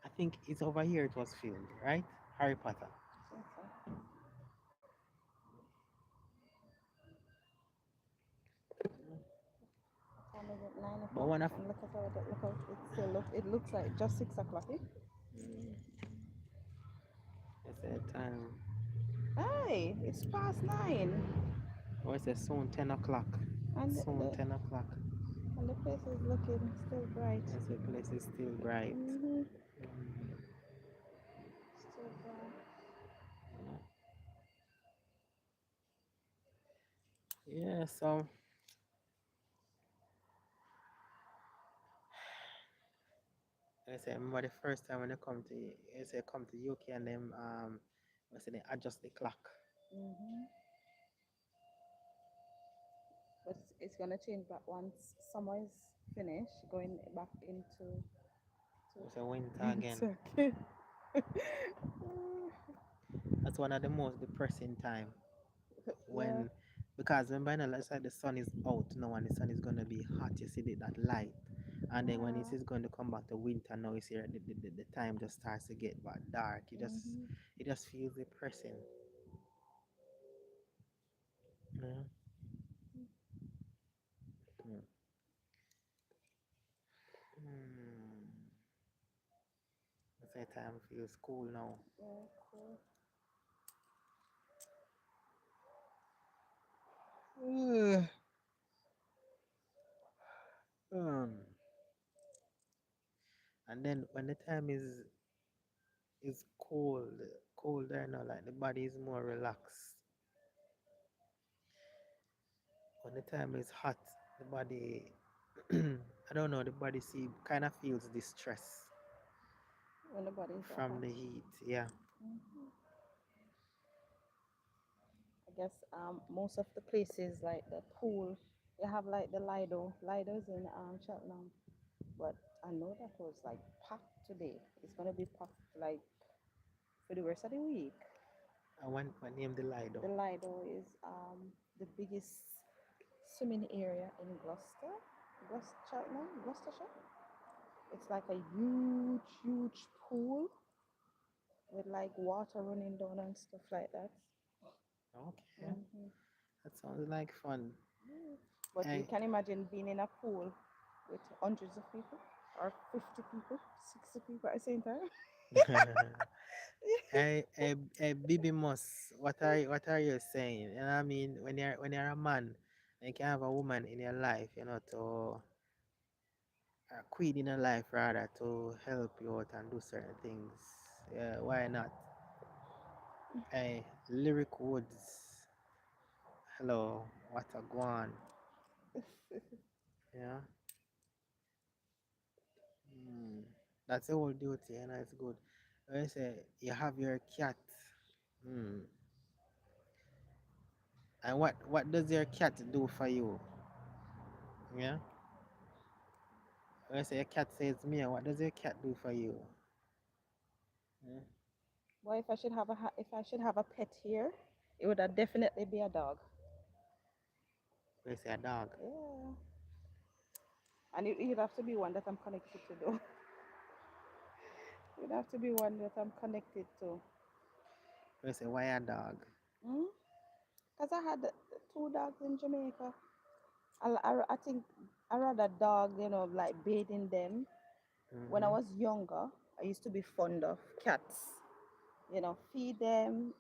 I think it's over here it was filmed, right? Harry Potter. I think so. What time is it? Nine But o'clock. one of And look at how it still look. It looks like just 6 o'clock. Eh? it's a time. Hey, it's past 9, Oh, it's a soon 10 o'clock. and Soon 10 o'clock. the place is looking still bright. Yes, the place is still bright. Mhm. Still bright. Yeah, so I say remember the first time when they come to I say come to UK and them I say they adjust the clock. Mhm. But it's gonna change back once summer is finished, going back to It's a winter again. winter again. That's one of the most depressing time Yeah. when because remember you know, it's like the sun is out now and the sun is gonna be hot, you see that light. And then when it Yeah. is going to come back to winter now, you see that the time just starts to get back dark. Mhm. It just feels depressing. Yeah. Mm. Hmm. That's why time feels cool now. Yeah. Cool. um, and then when the time is colder now, like the body is more relaxed. When the time is hot, the body, I don't know, the body see kind of feels the stress When the bodies are from hot. the heat. Yeah. Mhm. I guess most of the places like the pool, they have like the Lido. Lido's in Cheltenham, but I know that was like packed today. It's gonna be packed like for the rest of the week. I want my name the Lido. The Lido is the biggest swimming area in Cheltenham, Gloucestershire. It's like a huge pool with like water running down and stuff like that. Okay. Hmm. That sounds like fun. But you I can imagine being in a pool with hundreds of people or 50 people, 60 people at the same time. Baby Moss, what are you saying? And I mean, when you're a man, and you can have a woman in your life, to a queen in your life rather to help you out and do certain things. Yeah, why not? Lyric Woods. Hello, what a guan. Yeah. Mm. That's the whole duty, and it's good. I say you have your cat. Mm. And what does your cat do for you? Yeah. When I say your cat says me, what does your cat do for you? Yeah. Well, if I should have a pet here, it would definitely be a dog. When I say a dog. Yeah, and it'd have to be one that I'm connected to, though. It'd have to be one that I'm connected to. When I say why a dog? Hmm? Because I had two dogs in Jamaica. I think I rather dog, like bathing them. When I Mm-hmm. was younger, I used to be fond of cats. Feed them,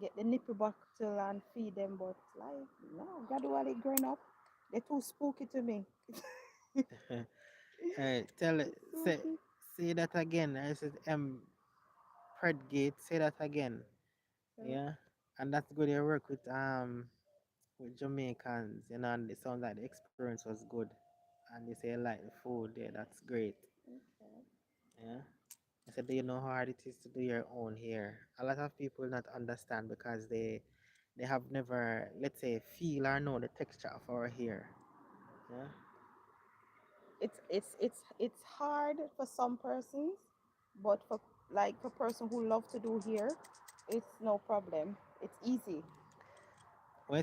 get the nipple bottle and feed them. But like, no, gradually growing up, they're too spooky to me. Hey, tell it, Spooky. say that again. I said Predgate, say that again. So, Yeah. And that's good you work with Jamaicans, and it sounds like the experience was good. And you say you like the food, yeah, that's great. okay. Yeah. I said, do you know how hard it is to do your own here? A lot of people not understand because they have never, let's say, feel or know the texture of our hair. Yeah. It's hard for some persons, but for like a person who love to do hair, it's no problem. It's easy. Well,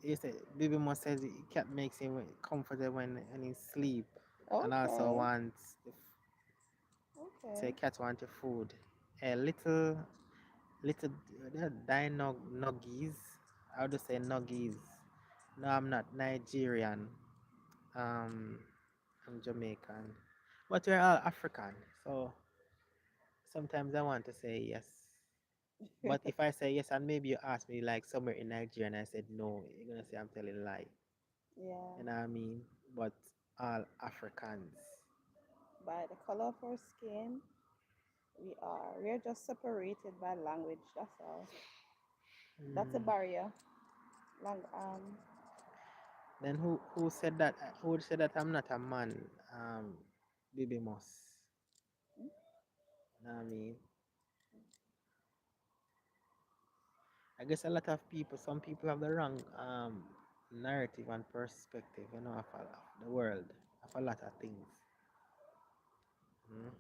you say baby must says cat makes him comfortable when he sleep, and also Okay. wants say Okay. cat want your food. A little nuggies. I would say nuggies. No, I'm not Nigerian. Um, I'm Jamaican, but we're all African. So sometimes I want to say yes. But if I say yes and maybe you ask me like somewhere in Nigeria and I said no, you're gonna say I'm telling a lie. Yeah. You know what I mean? But all Africans. By the color of our skin, we're just separated by language. That's all. That's a Mm. barrier. Then who said that? Who said that I'm not a man? Baby Moss. You know what I mean? I guess a lot of people, some people have the wrong narrative and perspective, of the world, of a lot of things. Mm.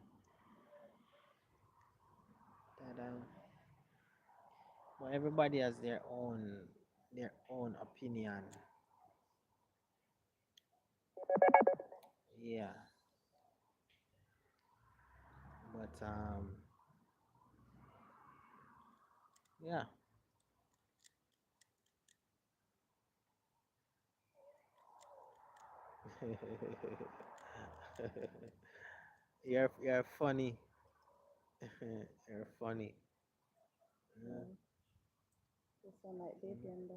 That, but everybody has their own opinion. Yeah, but yeah. You're funny. You're funny. Yeah. Mm, this one like baby and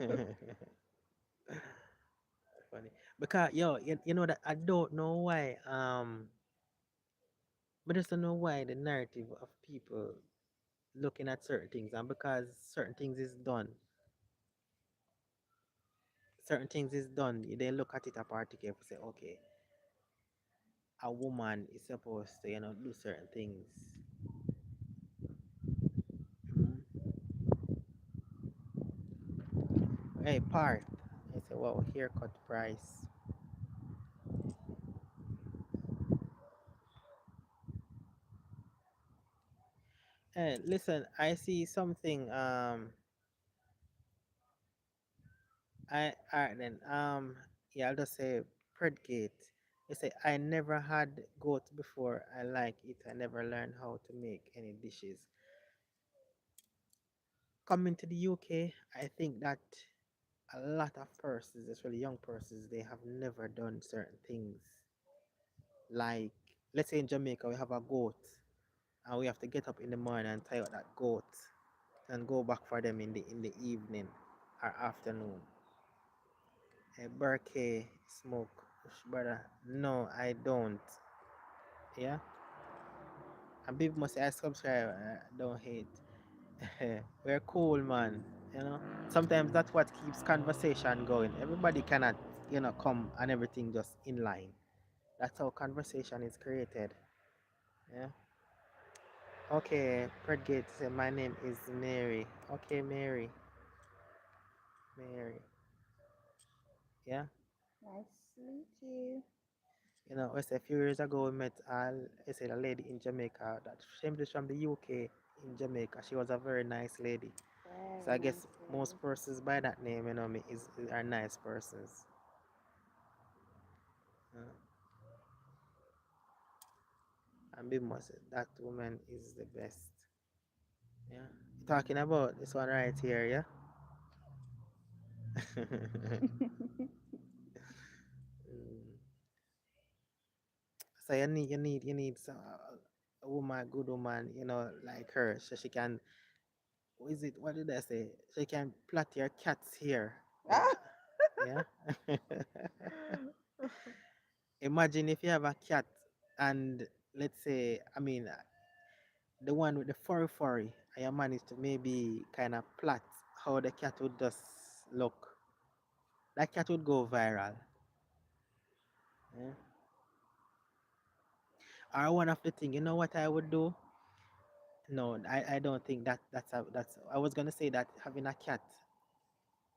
Mm. Funny because you know that I don't know why but I just don't know why the narrative of people looking at certain things, and because certain things is done, they look at it a particular and say, okay, a woman is supposed to do certain things. Mm. Hey, part. I say, wow, haircut price. Hey, listen, I see something. Alright then. Yeah, I'll just say predicate. You say I never had goat before. I like it. I never learned how to make any dishes. Coming to the UK, I think that a lot of persons, especially young persons, they have never done certain things. Like, let's say in Jamaica, we have a goat, and we have to get up in the morning and tie out that goat and go back for them in the evening or afternoon. A Burkey smoke, brother. No, I don't. Yeah, and people must say I subscribe. Don't hate. We're cool, man. Sometimes that's what keeps conversation going. Everybody cannot, come and everything just in line. That's how conversation is created. Yeah. Okay, Predgate say my name is Mary. Okay, Mary. Mary. Yeah. nice to meet you. I say a few years ago we met I said a lady in Jamaica that she was from the UK in Jamaica. She was a very nice lady. So Very I guess nice lady. most persons by that name, are nice persons. Uh, and we must say that woman is the best. Yeah. Talking about this one right here, yeah. Mm. So you need a woman, good woman, like her, so she can. What is it? What did I say? She can plait your cat's hair. Yeah, Ah! yeah. Imagine if you have a cat, and let's say, I mean, the one with the furry, and you manage to maybe kind of plait how the cat would just look. That cat would go viral. Yeah. Or one of the thing, you know what I would do? No, I don't think that's. I was gonna say that having a cat.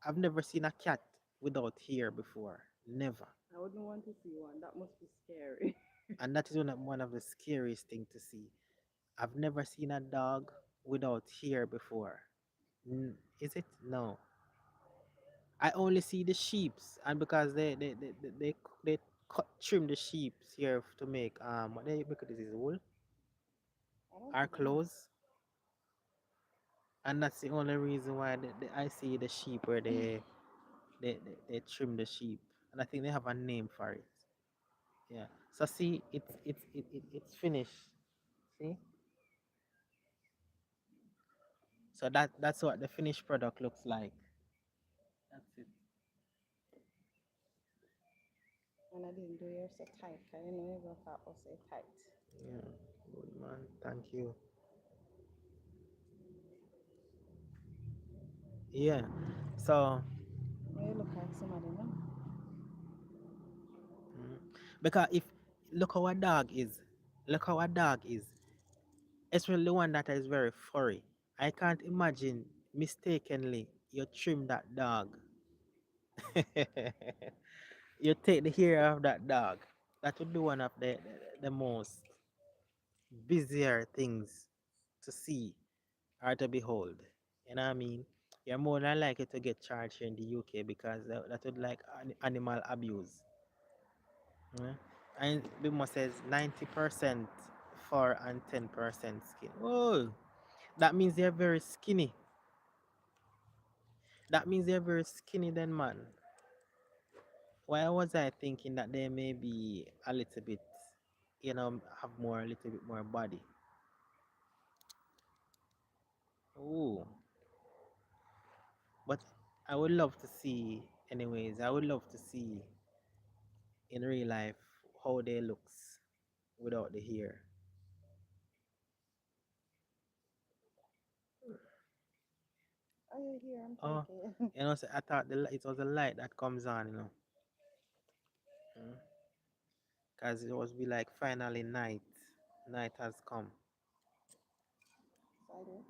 I've never seen a cat without hair before. Never. I wouldn't want to see one. That must be scary. And that is one of the scariest thing to see. I've never seen a dog without hair before. Is it? No. I only see the sheeps, and because they cut trim the sheeps here to make what they make this is wool I don't or even know. clothes, and that's the only reason why I see the sheep where they trim the sheep, and I think they have a name for it. Yeah. So see, it's finished. See. So that's what the finished product looks like. That's it. And I didn't do yours so tight. I didn't know you got that was so tight. Yeah. Good man. Thank you. Yeah. So You look like somebody, no? mm, because if look how a dog is, look how a dog is, especially the one that is very furry. I can't imagine mistakenly you trim that dog. You take the hair of that dog. That would be one of the most busier things to see or to behold. You know what I mean? You're more than likely to get charged here in the UK because that would like animal abuse. Yeah? And Bimo says 90% fur and 10% skin. Oh, that means they're very skinny. That means they're very skinny then, man. Why was I thinking that they may be a little bit, have more, a little bit more body? Oh, but I would love to see, anyways, I would love to see in real life how they looks without the hair. Oh, you're here. I'm Oh, taking. so I thought it was the light that comes on, because it was be like finally night. Night has come. Excited.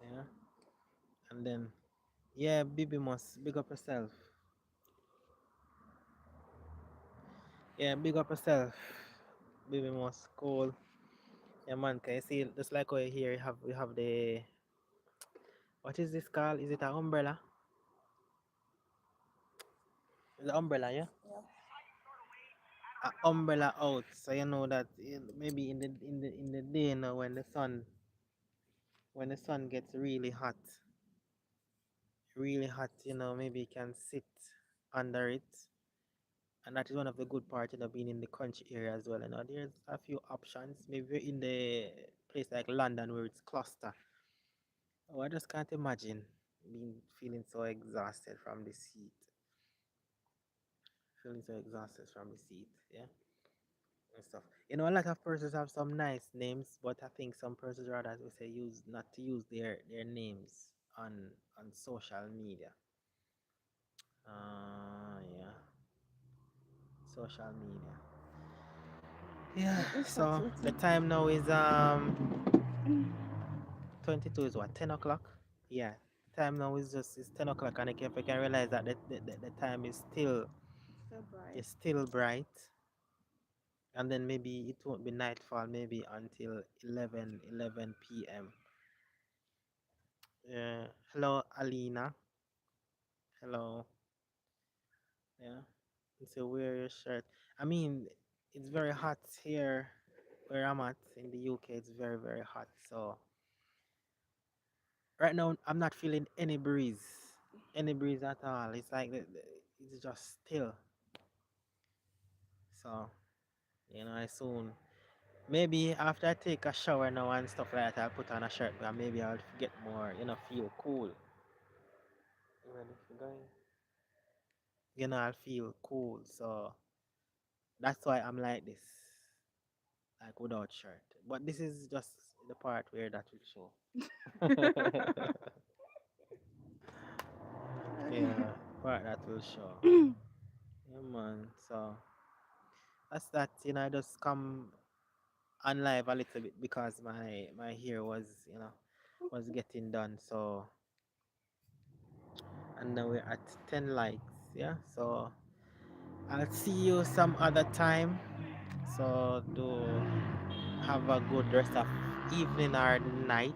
Yeah. And then, yeah, baby must big up herself. Yeah, big up herself. Baby must call. Yeah, man, can you see, just like over here, you have the, what is this called? Is it an umbrella? It's an umbrella, yeah? Yep. An umbrella out. So you know that maybe in the day, when the sun gets really hot, maybe you can sit under it. And that is one of the good parts, being in the country area as well. There's a few options. Maybe you're in the place like London where it's cluster. Oh, I just can't imagine feeling so exhausted from this heat. Feeling so exhausted from this heat, yeah, and stuff. A lot of persons have some nice names, but I think some persons rather we say use not to use their names on social media. Yeah, social media. Yeah. What's So the written? time now is 22 is what, 10 o'clock? Yeah. Time now is 10 o'clock, and if I can realize that the time Still bright. is still bright, and then maybe it won't be nightfall maybe until 11 p.m. Yeah. Hello, Alina. Hello. Yeah. So wear your shirt. I mean, it's very hot here. where I'm at in the UK, it's very, very hot. So right now, I'm not feeling any breeze at all. It's like it's just still. So I soon maybe after I take a shower now and stuff like that, I'll put on a shirt, but maybe I'll get more, feel cool. Even if you're going, I'll feel cool. So that's why I'm like this, like without shirt. But this is just the part where that will show. Yeah, part that will show. Yeah, man. So that's that. I just come on live a little bit because my hair was, was getting done. So and now we're at 10 likes. Yeah. So I'll see you some other time. So do have a good rest of evening or night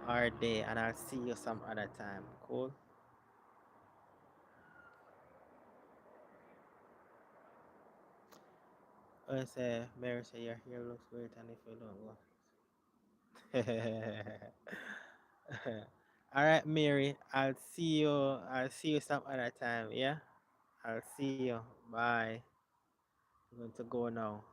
or day, and I'll see you some other time. Cool. I say, Mary say your hair looks great, and if you don't go. All right, Mary. I'll see you. I'll see you some other time. Yeah. I'll see you. Bye. I'm going to go now.